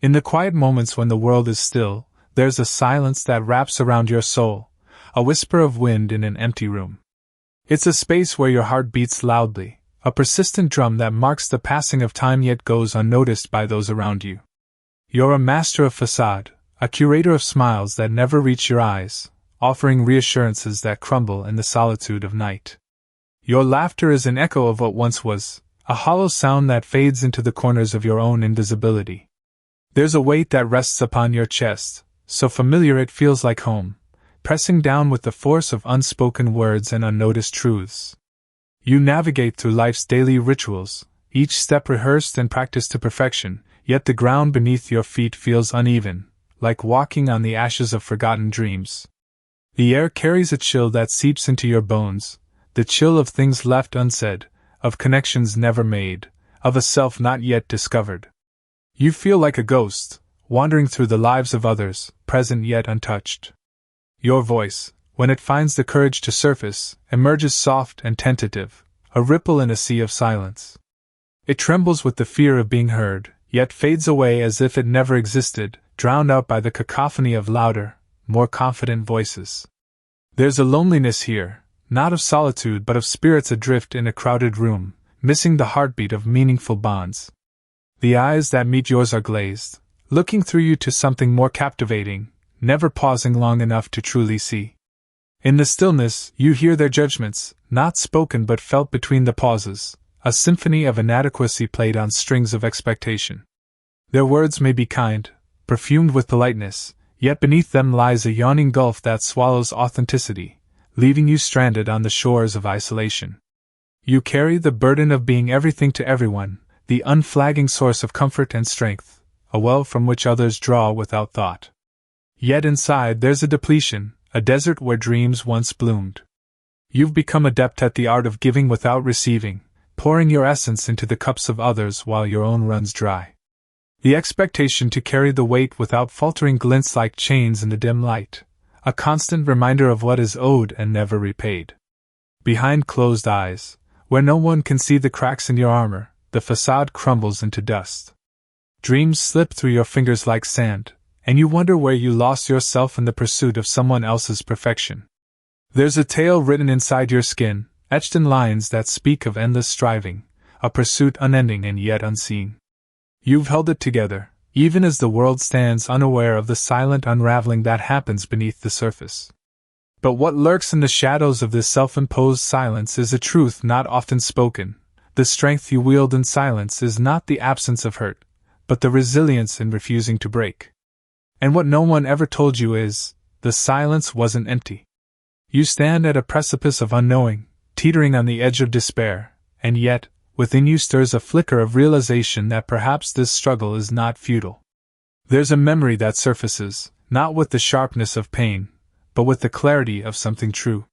In the quiet moments when the world is still, there's a silence that wraps around your soul, a whisper of wind in an empty room. It's a space where your heart beats loudly, a persistent drum that marks the passing of time yet goes unnoticed by those around you. You're a master of facade, a curator of smiles that never reach your eyes, offering reassurances that crumble in the solitude of night. Your laughter is an echo of what once was, a hollow sound that fades into the corners of your own invisibility. There's a weight that rests upon your chest, so familiar it feels like home, pressing down with the force of unspoken words and unnoticed truths. You navigate through life's daily rituals, each step rehearsed and practiced to perfection, yet the ground beneath your feet feels uneven, like walking on the ashes of forgotten dreams. The air carries a chill that seeps into your bones, the chill of things left unsaid, of connections never made, of a self not yet discovered. You feel like a ghost, wandering through the lives of others, present yet untouched. Your voice, when it finds the courage to surface, emerges soft and tentative, a ripple in a sea of silence. It trembles with the fear of being heard, yet fades away as if it never existed, drowned out by the cacophony of louder, more confident voices. There's a loneliness here, not of solitude but of spirits adrift in a crowded room, missing the heartbeat of meaningful bonds. The eyes that meet yours are glazed, looking through you to something more captivating, never pausing long enough to truly see. In the stillness, you hear their judgments, not spoken but felt between the pauses, a symphony of inadequacy played on strings of expectation. Their words may be kind, perfumed with politeness, yet beneath them lies a yawning gulf that swallows authenticity, leaving you stranded on the shores of isolation. You carry the burden of being everything to everyone, the unflagging source of comfort and strength, a well from which others draw without thought. Yet inside there's a depletion, a desert where dreams once bloomed. You've become adept at the art of giving without receiving, pouring your essence into the cups of others while your own runs dry. The expectation to carry the weight without faltering glints like chains in the dim light, a constant reminder of what is owed and never repaid. Behind closed eyes, where no one can see the cracks in your armor, the facade crumbles into dust. Dreams slip through your fingers like sand, and you wonder where you lost yourself in the pursuit of someone else's perfection. There's a tale written inside your skin, etched in lines that speak of endless striving, a pursuit unending and yet unseen. You've held it together, even as the world stands unaware of the silent unraveling that happens beneath the surface. But what lurks in the shadows of this self-imposed silence is a truth not often spoken. The strength you wield in silence is not the absence of hurt, but the resilience in refusing to break. And what no one ever told you is, the silence wasn't empty. You stand at a precipice of unknowing, teetering on the edge of despair, and yet, within you stirs a flicker of realization that perhaps this struggle is not futile. There's a memory that surfaces, not with the sharpness of pain, but with the clarity of something true.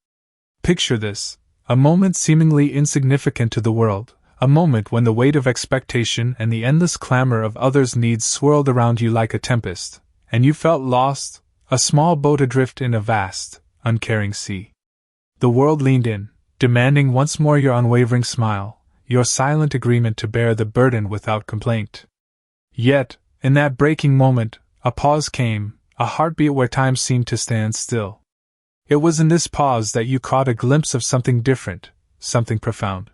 Picture this, a moment seemingly insignificant to the world, a moment when the weight of expectation and the endless clamor of others' needs swirled around you like a tempest, and you felt lost, a small boat adrift in a vast, uncaring sea. The world leaned in, demanding once more your unwavering smile, your silent agreement to bear the burden without complaint. Yet, in that breaking moment, a pause came, a heartbeat where time seemed to stand still. It was in this pause that you caught a glimpse of something different, something profound.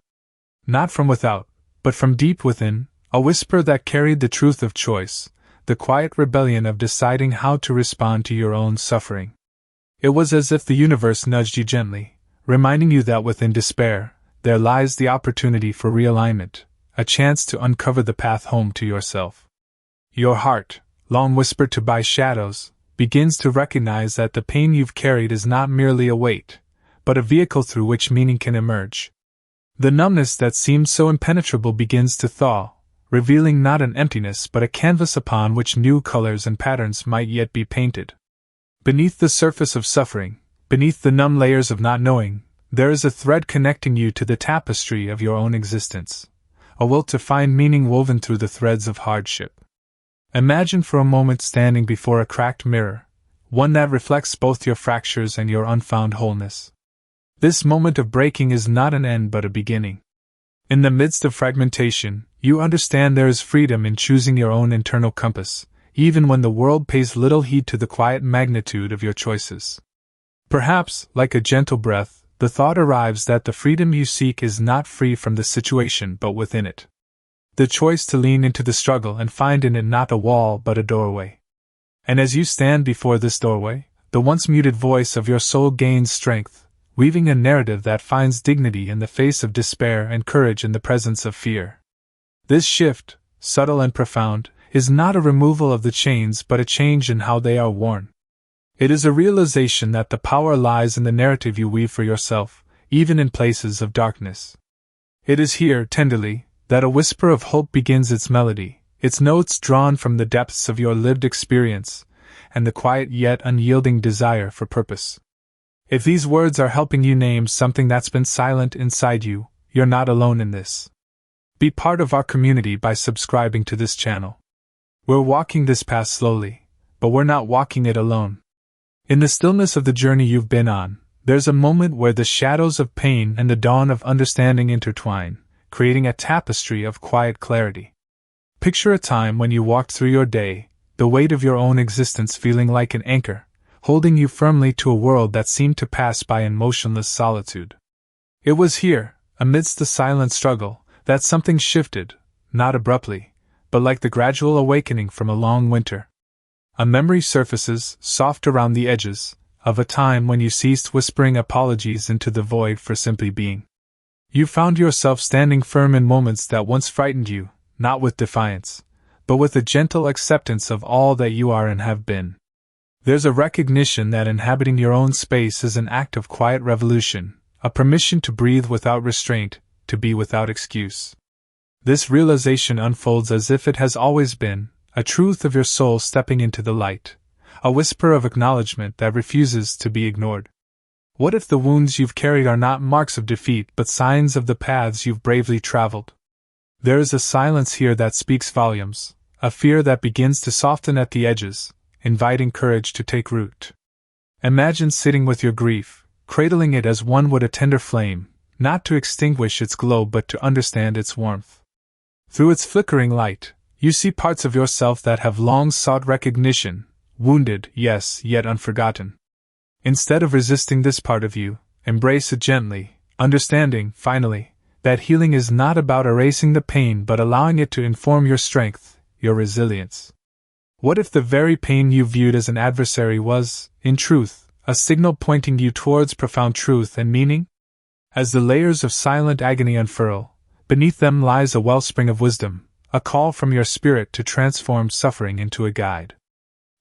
Not from without, but from deep within, a whisper that carried the truth of choice, the quiet rebellion of deciding how to respond to your own suffering. It was as if the universe nudged you gently, reminding you that within despair, there lies the opportunity for realignment, a chance to uncover the path home to yourself. Your heart, long whispered to by shadows, begins to recognize that the pain you've carried is not merely a weight, but a vehicle through which meaning can emerge. The numbness that seemed so impenetrable begins to thaw, revealing not an emptiness but a canvas upon which new colors and patterns might yet be painted. Beneath the surface of suffering, beneath the numb layers of not knowing, there is a thread connecting you to the tapestry of your own existence, a will to find meaning woven through the threads of hardship. Imagine for a moment standing before a cracked mirror, one that reflects both your fractures and your unfound wholeness. This moment of breaking is not an end but a beginning. In the midst of fragmentation, you understand there is freedom in choosing your own internal compass, even when the world pays little heed to the quiet magnitude of your choices. Perhaps, like a gentle breath, the thought arrives that the freedom you seek is not free from the situation but within it. The choice to lean into the struggle and find in it not a wall but a doorway. And as you stand before this doorway, the once muted voice of your soul gains strength, weaving a narrative that finds dignity in the face of despair and courage in the presence of fear. This shift, subtle and profound, is not a removal of the chains but a change in how they are worn. It is a realization that the power lies in the narrative you weave for yourself, even in places of darkness. It is here, tenderly, that a whisper of hope begins its melody, its notes drawn from the depths of your lived experience, and the quiet yet unyielding desire for purpose. If these words are helping you name something that's been silent inside you, you're not alone in this. Be part of our community by subscribing to this channel. We're walking this path slowly, but we're not walking it alone. In the stillness of the journey you've been on, there's a moment where the shadows of pain and the dawn of understanding intertwine, creating a tapestry of quiet clarity. Picture a time when you walked through your day, the weight of your own existence feeling like an anchor, holding you firmly to a world that seemed to pass by in motionless solitude. It was here, amidst the silent struggle, that something shifted, not abruptly, but like the gradual awakening from a long winter. A memory surfaces, soft around the edges, of a time when you ceased whispering apologies into the void for simply being. You found yourself standing firm in moments that once frightened you, not with defiance, but with a gentle acceptance of all that you are and have been. There's a recognition that inhabiting your own space is an act of quiet revolution, a permission to breathe without restraint, to be without excuse. This realization unfolds as if it has always been, a truth of your soul stepping into the light, a whisper of acknowledgement that refuses to be ignored. What if the wounds you've carried are not marks of defeat but signs of the paths you've bravely traveled? There is a silence here that speaks volumes, a fear that begins to soften at the edges, inviting courage to take root. Imagine sitting with your grief, cradling it as one would a tender flame, not to extinguish its glow but to understand its warmth. Through its flickering light, you see parts of yourself that have long sought recognition, wounded, yes, yet unforgotten. Instead of resisting this part of you, embrace it gently, understanding, finally, that healing is not about erasing the pain but allowing it to inform your strength, your resilience. What if the very pain you viewed as an adversary was, in truth, a signal pointing you towards profound truth and meaning? As the layers of silent agony unfurl, beneath them lies a wellspring of wisdom, a call from your spirit to transform suffering into a guide.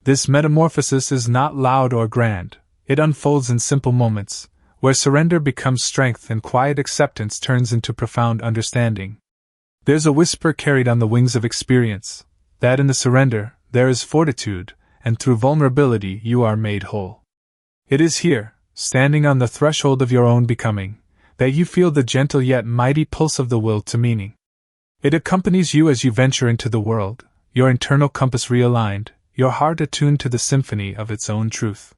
This metamorphosis is not loud or grand, it unfolds in simple moments, where surrender becomes strength and quiet acceptance turns into profound understanding. There's a whisper carried on the wings of experience, that in the surrender, there is fortitude, and through vulnerability you are made whole. It is here, standing on the threshold of your own becoming, that you feel the gentle yet mighty pulse of the will to meaning. It accompanies you as you venture into the world, your internal compass realigned, your heart attuned to the symphony of its own truth.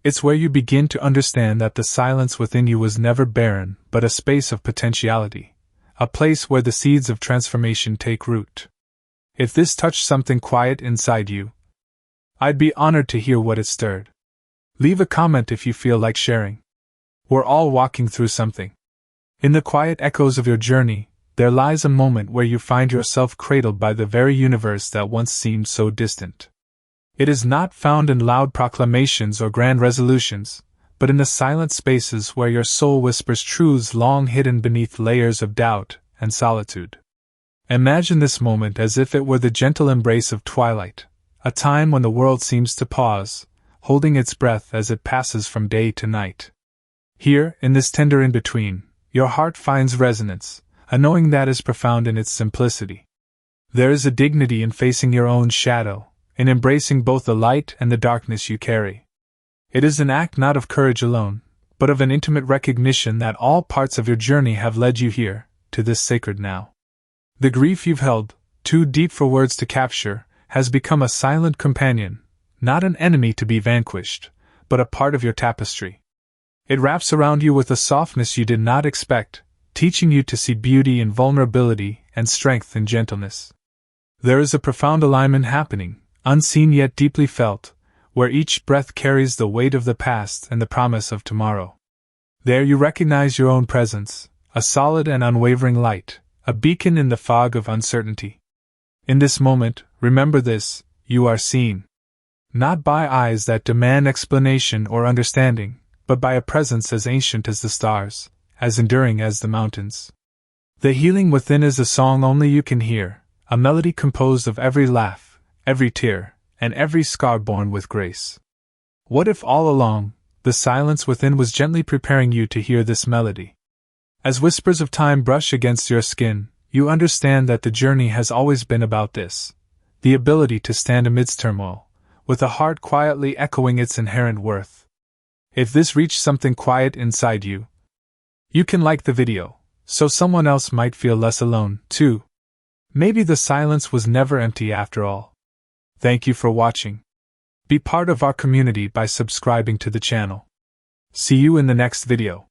It's where you begin to understand that the silence within you was never barren, but a space of potentiality, a place where the seeds of transformation take root. If this touched something quiet inside you, I'd be honored to hear what it stirred. Leave a comment if you feel like sharing. We're all walking through something. In the quiet echoes of your journey, there lies a moment where you find yourself cradled by the very universe that once seemed so distant. It is not found in loud proclamations or grand resolutions, but in the silent spaces where your soul whispers truths long hidden beneath layers of doubt and solitude. Imagine this moment as if it were the gentle embrace of twilight, a time when the world seems to pause, holding its breath as it passes from day to night. Here, in this tender in-between, your heart finds resonance, a knowing that is profound in its simplicity. There is a dignity in facing your own shadow, in embracing both the light and the darkness you carry. It is an act not of courage alone, but of an intimate recognition that all parts of your journey have led you here, to this sacred now. The grief you've held, too deep for words to capture, has become a silent companion, not an enemy to be vanquished, but a part of your tapestry. It wraps around you with a softness you did not expect, teaching you to see beauty in vulnerability and strength in gentleness. There is a profound alignment happening, unseen yet deeply felt, where each breath carries the weight of the past and the promise of tomorrow. There you recognize your own presence, a solid and unwavering light, a beacon in the fog of uncertainty. In this moment, remember this: you are seen. Not by eyes that demand explanation or understanding, but by a presence as ancient as the stars, as enduring as the mountains. The healing within is a song only you can hear, a melody composed of every laugh, every tear, and every scar borne with grace. What if all along, the silence within was gently preparing you to hear this melody? As whispers of time brush against your skin, you understand that the journey has always been about this: the ability to stand amidst turmoil, with a heart quietly echoing its inherent worth. If this reached something quiet inside you, you can like the video, so someone else might feel less alone, too. Maybe the silence was never empty after all. Thank you for watching. Be part of our community by subscribing to the channel. See you in the next video.